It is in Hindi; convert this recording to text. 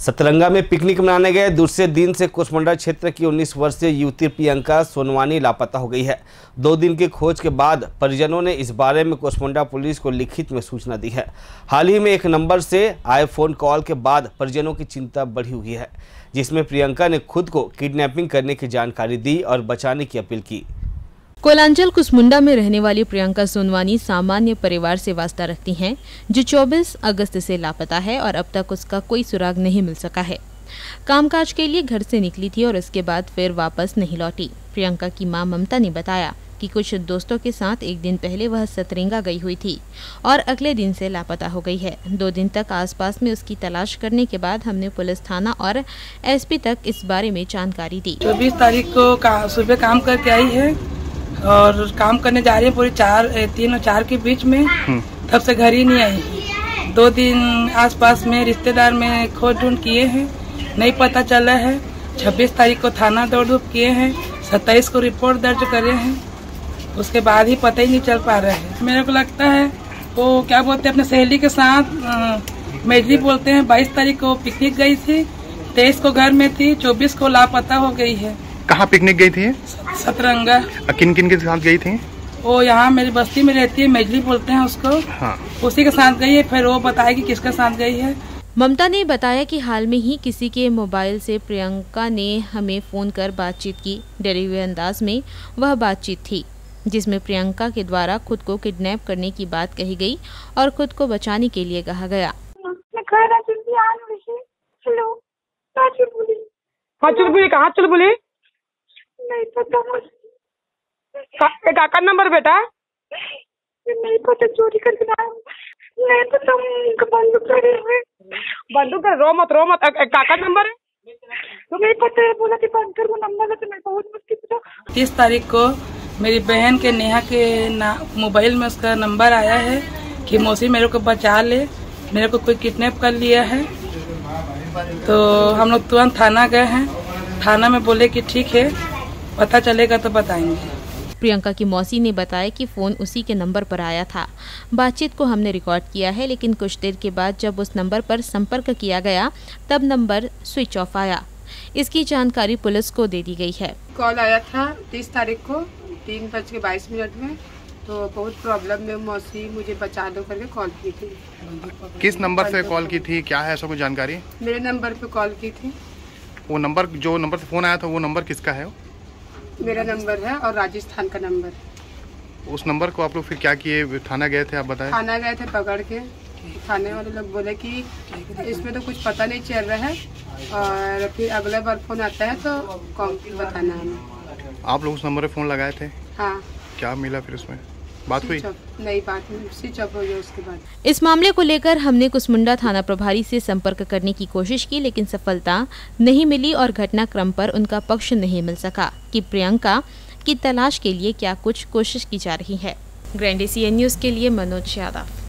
सतरंगा में पिकनिक मनाने गए दूसरे दिन से कुसमुंडा क्षेत्र की 19 वर्षीय युवती प्रियंका सोनवानी लापता हो गई है। 2 दिन की खोज के बाद परिजनों ने इस बारे में कुसमुंडा पुलिस को लिखित में सूचना दी है। हाल ही में एक नंबर से आए फोन कॉल के बाद परिजनों की चिंता बढ़ी हुई है, जिसमें प्रियंका ने खुद को किडनैपिंग करने की जानकारी दी और बचाने की अपील की। कोलांचल कुसमुंडा में रहने वाली प्रियंका सोनवानी सामान्य परिवार से वास्ता रखती हैं, जो 24 अगस्त से लापता है और अब तक उसका कोई सुराग नहीं मिल सका है। कामकाज के लिए घर से निकली थी और उसके बाद फिर वापस नहीं लौटी। प्रियंका की मां ममता ने बताया कि कुछ दोस्तों के साथ एक दिन पहले वह सतरंगा गई हुई थी और अगले दिन से लापता हो गई है। 2 दिन तक आसपास में उसकी तलाश करने के बाद हमने पुलिस थाना और एसपी तक इस बारे में जानकारी दी। 24 तारीख को सुबह काम करके आई है और काम करने जा रही है पूरी 3 और 4 के बीच में, तब से घर ही नहीं आई। 2 दिन आसपास में रिश्तेदार में खोज ढूंढ किए हैं, नहीं पता चला है। 26 तारीख को थाना दौड़ धूप किए हैं, 27 को रिपोर्ट दर्ज करे हैं, उसके बाद ही पता ही नहीं चल पा रहा है। मेरे को लगता है वो क्या बोलते हैं अपने सहेली के साथ मेजरी बोलते हैं, 22 तारीख को पिकनिक गई थी, 23 को घर में थी, 24 को लापता हो गई है। कहाँ पिकनिक गई थी? सतरंगा। किन किन के साथ गई थी? वो यहाँ मेरी बस्ती में रहती है, मेजली बोलते हैं उसको। हाँ। उसी के साथ गई है, फिर वो बताएगी किसके साथ गई है। ममता ने बताया कि हाल में ही किसी के मोबाइल से प्रियंका ने हमें फोन कर बातचीत की। डरे हुए अंदाज में वह बातचीत थी, जिसमें प्रियंका के द्वारा खुद को किडनैप करने की बात कही गई और खुद को बचाने के लिए कहा गया। चुलबुली नहीं पता मुझे। काका नंबर बेटा नहीं पता, चोरी करके नहीं पता। बंदूक रो मत। काका नंबर है तो नहीं पता है, बोला कि बंद कर वो नंबर है तो मैं बहुत मुश्किल। 30 तारीख को मेरी बहन के नेहा के मोबाइल में उसका नंबर आया है कि मौसी मेरे को बचा ले, मेरे को कोई किडनैप कर लिया है। तो हम लोग तुरंत थाना गए हैं। थाना में बोले कि ठीक है, पता चलेगा तो बताएंगे। प्रियंका की मौसी ने बताया कि फोन उसी के नंबर पर आया था। बातचीत को हमने रिकॉर्ड किया है, लेकिन कुछ देर के बाद जब उस नंबर पर संपर्क किया गया तब नंबर स्विच ऑफ आया। इसकी जानकारी पुलिस को दे दी गई है। कॉल आया था 30 तारीख को 3:22 में, तो बहुत प्रॉब्लम में मौसी मुझे बचा दो करके कॉल की थी। किस नंबर से कॉल की थी, क्या है ऐसा कुछ जानकारी? मेरे नंबर पे कॉल की थी। वो नंबर, जो नंबर से फोन आया था, वो नंबर किसका है? मेरा नंबर है और राजस्थान का नंबर। उस नंबर को आप लोग फिर क्या किए? थाना गए थे, आप बताएं। थाना गए थे पकड़ के। थाने वाले लोग बोले कि इसमें तो कुछ पता नहीं चल रहा है और फिर अगला बार फोन आता है तो कौन बताना हमें। आप लोग उस नंबर पे फोन लगाए थे? हाँ। क्या मिला फिर उसमें? बात हुई? नहीं, बात स्विच ऑफ हो गया उसके बाद। इस मामले को लेकर हमने कुसमुंडा थाना प्रभारी से संपर्क करने की कोशिश की, लेकिन सफलता नहीं मिली और घटनाक्रम पर उनका पक्ष नहीं मिल सका कि प्रियंका की तलाश के लिए क्या कुछ कोशिश की जा रही है। ग्रैंड एशियन न्यूज़ के लिए मनोज यादव।